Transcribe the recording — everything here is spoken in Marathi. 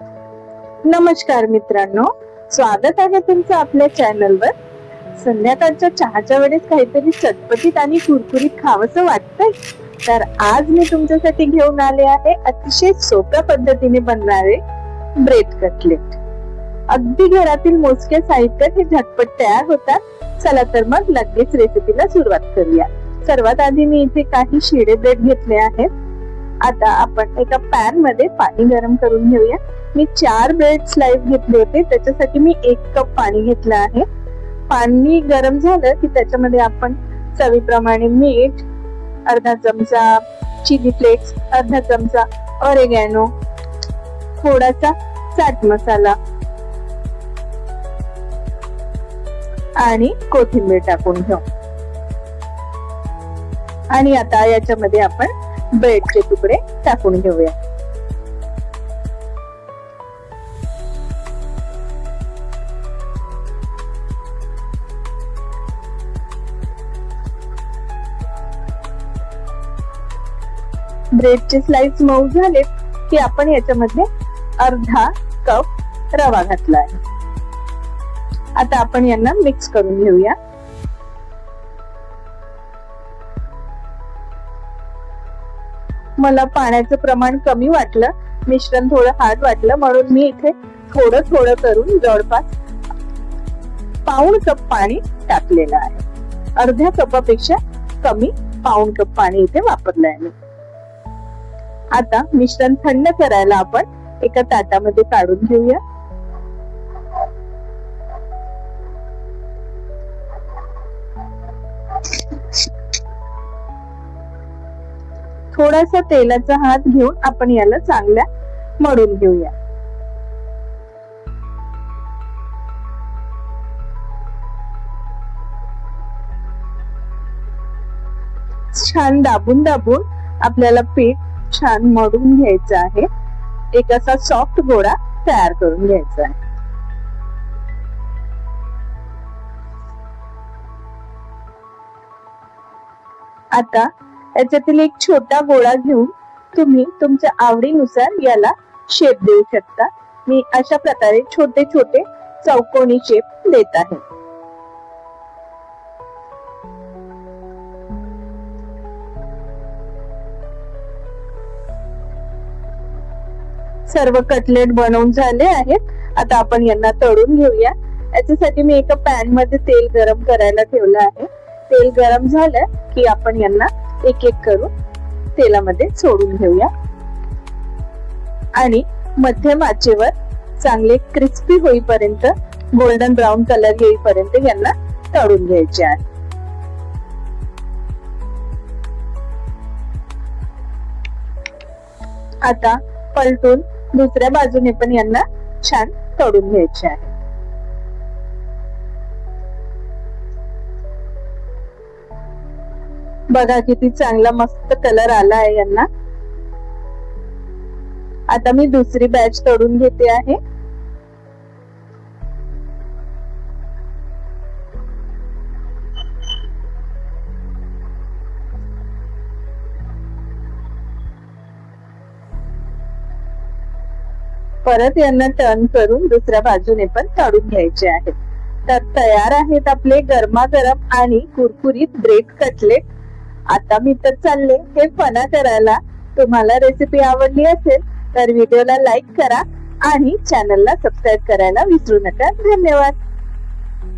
नमस्कार मित्रांनो, स्वागत आहे तुमचं आपल्या चॅनलवर। संध्याकाळच्या चहाच्या वेळेस काहीतरी चटपटीत आणि कुरकुरीत खावंसं वाटतंय, तर आज मी तुमच्यासाठी घेऊन आले आहे अतिशय सोप्या पद्धतीने बनणारे ब्रेड कटलेट। अगदी घरातील मोजके साहित्यात हे झटपट तयार होतात। चला तर मग लगेच रेसिपीला सुरुवात करूया। सर्वात आधी मी इथे काही शिळे ब्रेड घेतले आहेत। आता आपण एका पॅन मध्ये पाणी गरम करून घेऊया। मी 4 ब्रेड स्लाइस घेतले होते, त्याच्यासाठी मी 1 कप पाणी घेतलं आहे। पाणी गरम झालं की त्याच्यामध्ये आपण चवीप्रमाणे मीठ, अर्धा चमचा चिली फ्लेक्स, अर्धा चमचा ऑरेगॅनो, थोडासा चाट मसाला आणि कोथिंबीर टाकून घेऊ। आणि आता याच्यामध्ये आपण ब्रेडचे तुकडे टाकून घेऊया। ब्रेडचे स्लाइस मऊ झाले की आपण याच्यामध्ये अर्धा कप रवा घातला आहे। आता आपण यांना मिक्स करून घेऊया। मला पाण्याचं प्रमाण कमी वाटलं, मिश्रण थोडं हार्ड वाटलं, म्हणून मी इथे थोडं थोडं करून जवळपास पाऊण कप पाणी टाकलेलं आहे। अर्ध्या कपापेक्षा कमी पाऊण कप पाणी इथे वापरलं आहे मी। आता मिश्रण थंड करायला आपण एका ताटामध्ये काढून घेऊया। थोडासा तेलाचा हात घेऊन आपण याला चांगल्या मळून घेऊया। छान दाबून दाबून आपल्याला पीठ छान मळून घ्यायचं आहे। एक असा सॉफ्ट गोळा तयार करून घ्यायचा आहे। आता याच्यातील एक छोटा गोळा घेऊन तुम्ही तुमच्या आवडीनुसार याला शेप देऊ शकता। मी अशा प्रकारे छोटे छोटे चौकोनी शेप देत आहे। सर्व कटलेट बनवून झाले आहेत। आता आपण यांना तळून घेऊया। याच्यासाठी मी एका पॅन मध्ये तेल गरम करायला ठेवलं आहे। तेल गरम झालं की आपण यांना एक एक करून तेलामध्ये सोडून घेऊया आणि मध्यम आचेवर चांगले क्रिस्पी होईपर्यंत, गोल्डन ब्राऊन कलर येईपर्यंत यांना तळून घ्यायचे आहे। आता पलटून दुसऱ्या बाजूने पण यांना छान तळून घ्यायचे आहे। बघा किती चांगला मस्त कलर आला आहे यांना। आता मी दुसरी बॅच तळून घेते आहे। परत यांना टर्न करून दुसऱ्या बाजूने पण तळून घ्यायचे आहेत। तर तयार आहेत आपले गरमागरम आणि कुरकुरीत ब्रेड कटलेट। आता मी तर चालले हे फना करायला। तुम्हाला रेसिपी आवडली असेल तर व्हिडिओला लाईक करा आणि चॅनलला सबस्क्राईब करायला विसरू नका। धन्यवाद।